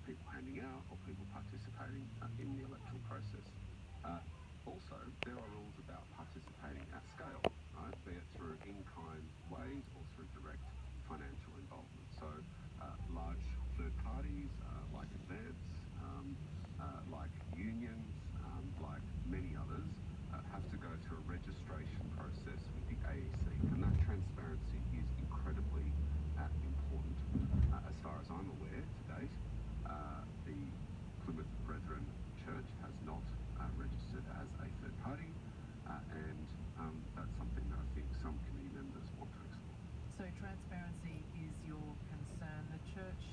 people handing out or people participating in the electoral process. Also, there are rules about participating at scale, right? Be it through in-kind ways or through direct financial involvement. So, large third parties like Advance, like unions, like many others, have to go through a registration process with the AEC, and that transparency is incredibly important. As far as I'm aware to date, the Plymouth Brethren Church has not registered as a third party, and that's something that I think some committee members want to explore. So transparency is your concern. The church